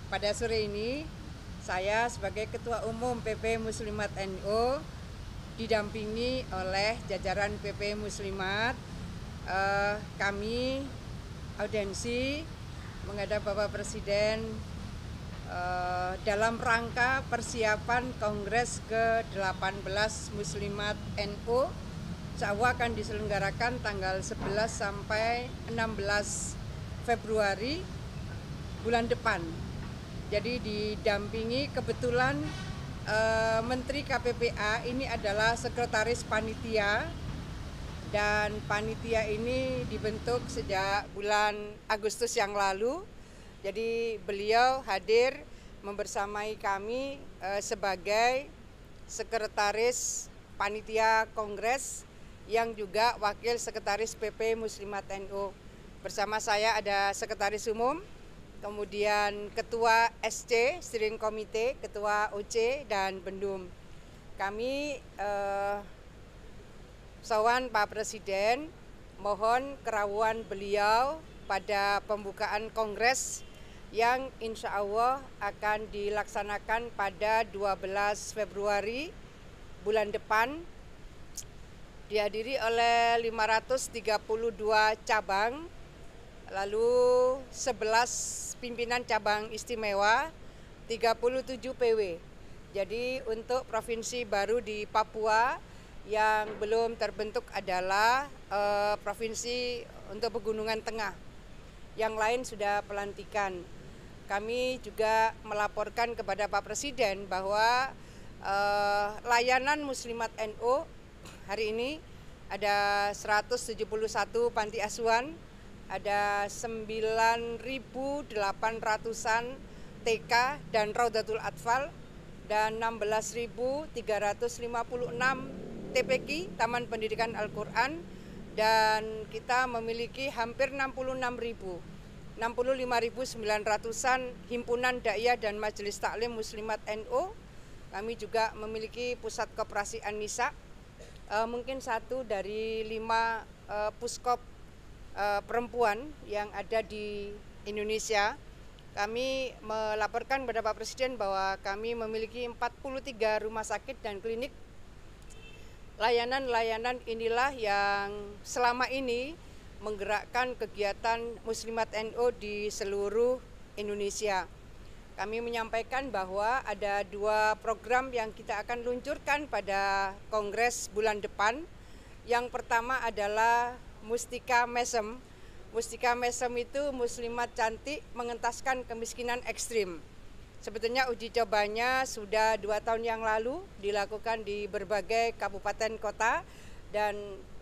Pada sore ini, saya sebagai Ketua Umum PP Muslimat NU didampingi oleh jajaran PP Muslimat. Kami audiensi menghadap Bapak Presiden dalam rangka persiapan Kongres ke-18 Muslimat NU. Insya Allah akan diselenggarakan tanggal 11 sampai 16 Februari bulan depan. Jadi didampingi kebetulan Menteri KPPA ini adalah sekretaris panitia, dan panitia ini dibentuk sejak bulan Agustus yang lalu. Jadi beliau hadir membersamai kami sebagai sekretaris panitia kongres yang juga wakil sekretaris PP Muslimat NU. Bersama saya ada sekretaris umum, kemudian ketua SC, steering committee, ketua OC, dan bendum. Kami sowan Pak Presiden, mohon kerawuan beliau pada pembukaan kongres yang insya Allah akan dilaksanakan pada 12 Februari bulan depan, dihadiri oleh 532 cabang, lalu 11 pimpinan cabang istimewa, 37 PW. Jadi untuk provinsi baru di Papua yang belum terbentuk adalah provinsi untuk Pegunungan Tengah. Yang lain sudah pelantikan. Kami juga melaporkan kepada Pak Presiden bahwa layanan Muslimat NU hari ini ada 171 panti asuhan, ada 9.800-an TK dan Raudatul Atfal, dan 16.356 TPQ, Taman Pendidikan Al-Quran, dan kita memiliki hampir 65.900-an himpunan dakwah dan majelis taklim Muslimat NU. Kami juga memiliki pusat koperasi An-Nisa, mungkin satu dari 5 puskop perempuan yang ada di Indonesia. Kami melaporkan kepada Pak Presiden bahwa kami memiliki 43 rumah sakit dan klinik. Layanan-layanan inilah yang selama ini menggerakkan kegiatan Muslimat NU di seluruh Indonesia. Kami menyampaikan bahwa ada 2 program yang kita akan luncurkan pada Kongres bulan depan. Yang pertama adalah Mustika Mesem. Mustika Mesem itu muslimat cantik mengentaskan kemiskinan ekstrim. Sebetulnya uji cobanya sudah 2 tahun yang lalu dilakukan di berbagai kabupaten kota, dan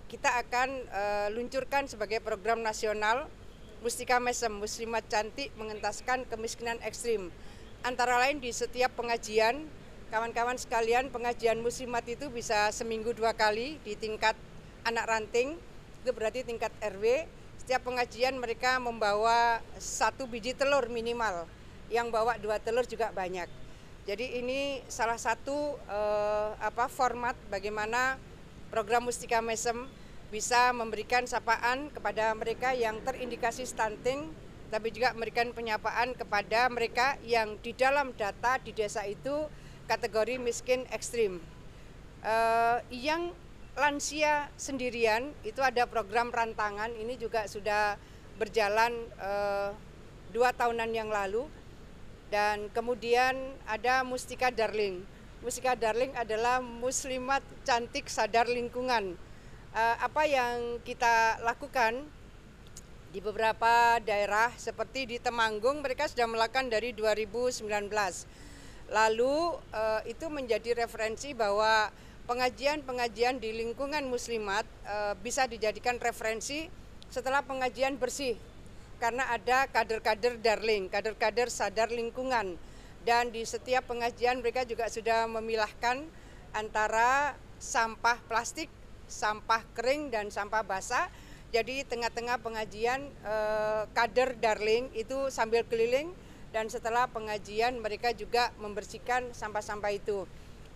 kita akan luncurkan sebagai program nasional Mustika Mesem, muslimat cantik mengentaskan kemiskinan ekstrim. Antara lain di setiap pengajian, kawan-kawan sekalian, pengajian muslimat itu bisa seminggu 2 kali di tingkat anak ranting, itu berarti tingkat RW. Setiap pengajian mereka membawa 1 biji telur minimal, yang bawa 2 telur juga banyak. Jadi ini salah satu format bagaimana program Mustika Mesem bisa memberikan sapaan kepada mereka yang terindikasi stunting, tapi juga memberikan penyapaan kepada mereka yang di dalam data di desa itu kategori miskin ekstrim. Yang lansia sendirian itu ada program rantangan, ini juga sudah berjalan 2 tahunan yang lalu. Dan kemudian ada Mustika Darling. Mustika Darling adalah muslimat cantik sadar lingkungan. Apa yang kita lakukan di beberapa daerah seperti di Temanggung, mereka sudah melakukan dari 2019. Lalu itu menjadi referensi bahwa pengajian-pengajian di lingkungan muslimat bisa dijadikan referensi setelah pengajian bersih. Karena ada kader-kader darling, kader-kader sadar lingkungan. Dan di setiap pengajian mereka juga sudah memilahkan antara sampah plastik, sampah kering, dan sampah basah. Jadi tengah-tengah pengajian kader darling itu sambil keliling, dan setelah pengajian mereka juga membersihkan sampah-sampah itu.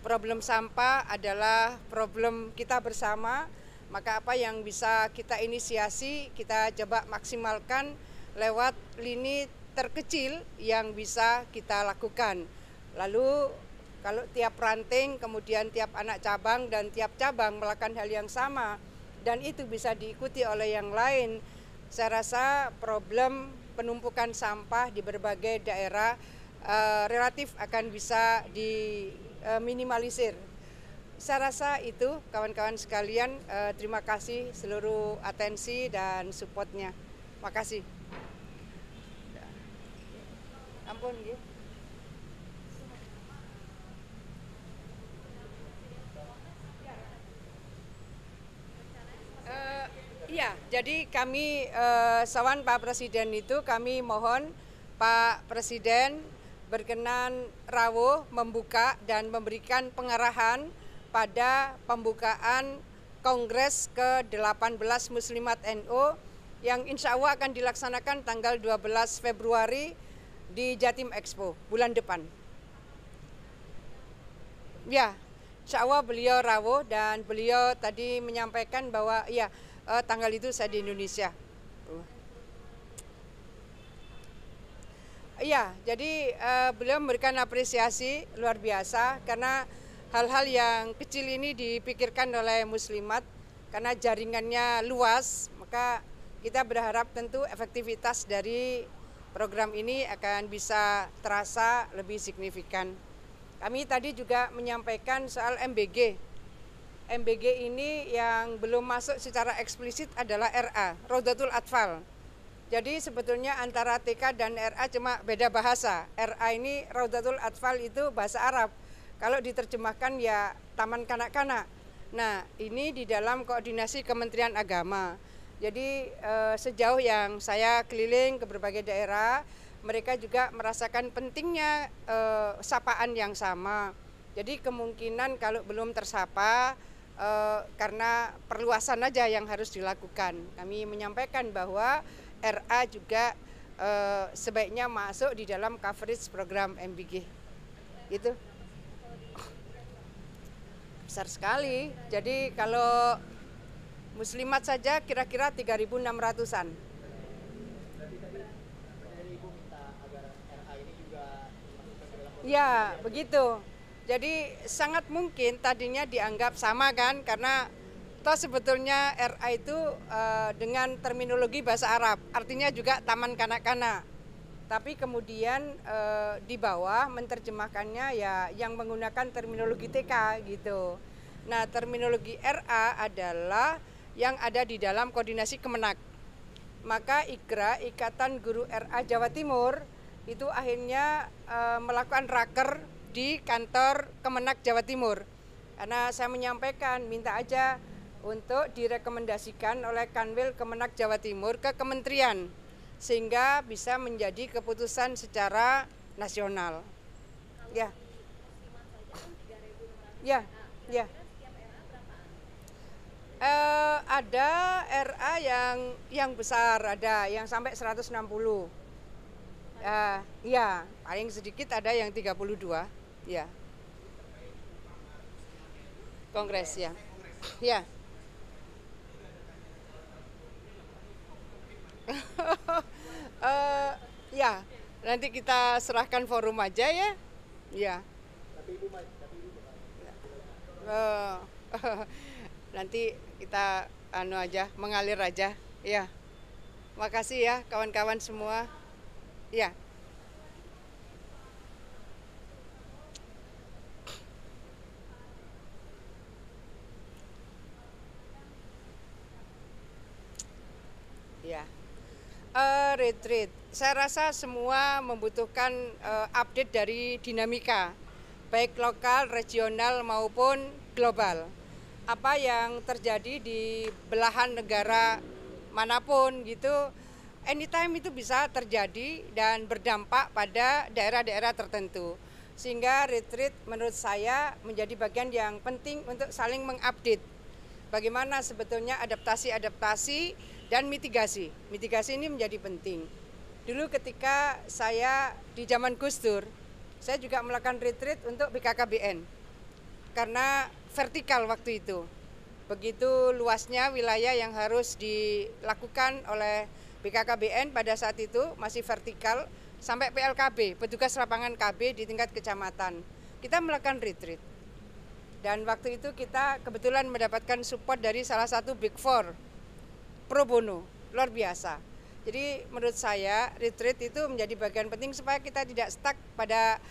Problem sampah adalah problem kita bersama, maka apa yang bisa kita inisiasi, kita coba maksimalkan lewat lini terkecil yang bisa kita lakukan. Lalu kalau tiap ranting, kemudian tiap anak cabang dan tiap cabang melakukan hal yang sama dan itu bisa diikuti oleh yang lain, saya rasa problem penumpukan sampah di berbagai daerah relatif akan bisa diminimalisir. Saya rasa itu kawan-kawan sekalian, terima kasih seluruh atensi dan supportnya. Makasih. Ampun, gitu. Iya, jadi kami sawan Pak Presiden itu kami mohon Pak Presiden berkenan rawuh membuka dan memberikan pengarahan pada pembukaan Kongres ke-18 Muslimat NU yang insya Allah akan dilaksanakan tanggal 12 Februari di Jatim Expo bulan depan. Ya, insya Allah beliau rawuh dan beliau tadi menyampaikan bahwa ya tanggal itu saya di Indonesia. Iya, jadi beliau memberikan apresiasi luar biasa karena hal-hal yang kecil ini dipikirkan oleh Muslimat karena jaringannya luas, maka kita berharap tentu efektivitas dari program ini akan bisa terasa lebih signifikan. Kami tadi juga menyampaikan soal MBG. MBG ini yang belum masuk secara eksplisit adalah RA, Raudatul Atfal. Jadi sebetulnya antara TK dan RA cuma beda bahasa. RA ini Raudatul Atfal itu bahasa Arab. Kalau diterjemahkan ya Taman Kanak-Kanak. Nah, ini di dalam koordinasi Kementerian Agama. Jadi sejauh yang saya keliling ke berbagai daerah, mereka juga merasakan pentingnya sapaan yang sama. Jadi kemungkinan kalau belum tersapa karena perluasan aja yang harus dilakukan. Kami menyampaikan bahwa RA juga sebaiknya masuk di dalam coverage program MBG. Itu besar sekali. Jadi kalau Muslimat saja kira-kira 3.600-an. Ya, begitu. Jadi sangat mungkin tadinya dianggap sama kan, karena toh sebetulnya RA itu dengan terminologi bahasa Arab, artinya juga taman kanak-kanak. Tapi kemudian di bawah menerjemahkannya ya yang menggunakan terminologi TK gitu. Nah, terminologi RA adalah yang ada di dalam koordinasi Kemenak. Maka IGRA, Ikatan Guru RA Jawa Timur, itu akhirnya melakukan raker di kantor Kemenak Jawa Timur. Karena saya menyampaikan, minta aja untuk direkomendasikan oleh Kanwil Kemenak Jawa Timur ke kementerian sehingga bisa menjadi keputusan secara nasional. Ya. Ya, ya. Ada RA yang besar, ada yang sampai 160. Ya, paling sedikit ada yang 32. Ya. Kongres ya. Ya. Ya, nanti kita serahkan forum aja ya. Ya. Nanti kita mengalir aja. Ya. Makasih ya kawan-kawan semua. Ya. Ya. Retreat. Saya rasa semua membutuhkan update dari dinamika, baik lokal, regional maupun global. Apa yang terjadi di belahan negara manapun gitu, anytime itu bisa terjadi dan berdampak pada daerah-daerah tertentu. Sehingga retreat menurut saya menjadi bagian yang penting untuk saling mengupdate. Bagaimana sebetulnya adaptasi dan mitigasi. Mitigasi ini menjadi penting. Dulu ketika saya di zaman Gus Dur, saya juga melakukan retreat untuk BKKBN. Karena vertikal waktu itu. Begitu luasnya wilayah yang harus dilakukan oleh BKKBN pada saat itu masih vertikal, sampai PLKB, petugas lapangan KB di tingkat kecamatan. Kita melakukan retreat. Dan waktu itu kita kebetulan mendapatkan support dari salah satu Big Four, pro bono, luar biasa. Jadi menurut saya retreat itu menjadi bagian penting supaya kita tidak stuck pada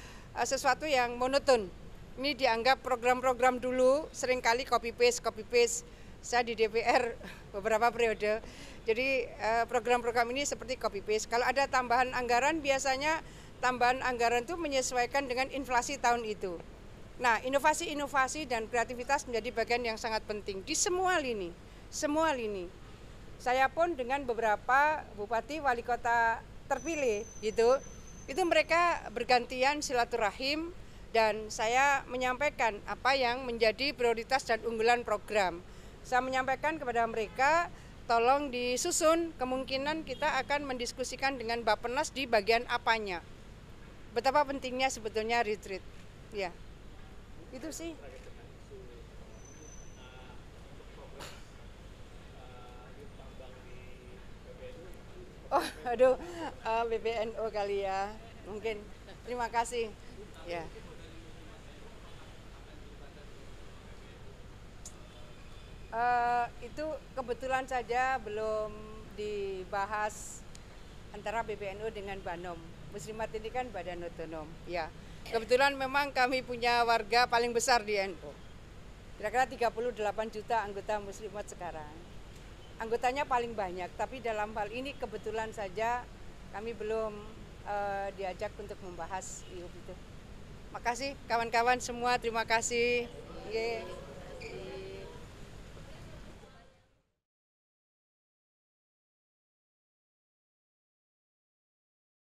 sesuatu yang monoton. Ini dianggap program-program dulu, seringkali copy paste. Saya di DPR beberapa periode. Jadi program-program ini seperti copy paste. Kalau ada tambahan anggaran, biasanya tambahan anggaran itu menyesuaikan dengan inflasi tahun itu. Nah, inovasi-inovasi dan kreativitas menjadi bagian yang sangat penting di semua lini. Saya pun dengan beberapa bupati wali kota terpilih gitu, itu mereka bergantian silaturahim dan saya menyampaikan apa yang menjadi prioritas dan unggulan program. Saya menyampaikan kepada mereka, tolong disusun, kemungkinan kita akan mendiskusikan dengan Bappenas di bagian apanya. Betapa pentingnya sebetulnya retreat. Ya. Itu sih. Oh, aduh, BBNO kali ya, mungkin. Terima kasih. Ya. Itu kebetulan saja belum dibahas antara BBNO dengan Banom. Muslimat ini kan badan otonom. Ya. Kebetulan memang kami punya warga paling besar di NU. Kira-kira 38 juta anggota muslimat sekarang. Anggotanya paling banyak, tapi dalam hal ini kebetulan saja kami belum diajak untuk membahas itu. Makasih kawan-kawan semua, terima kasih. Yeah.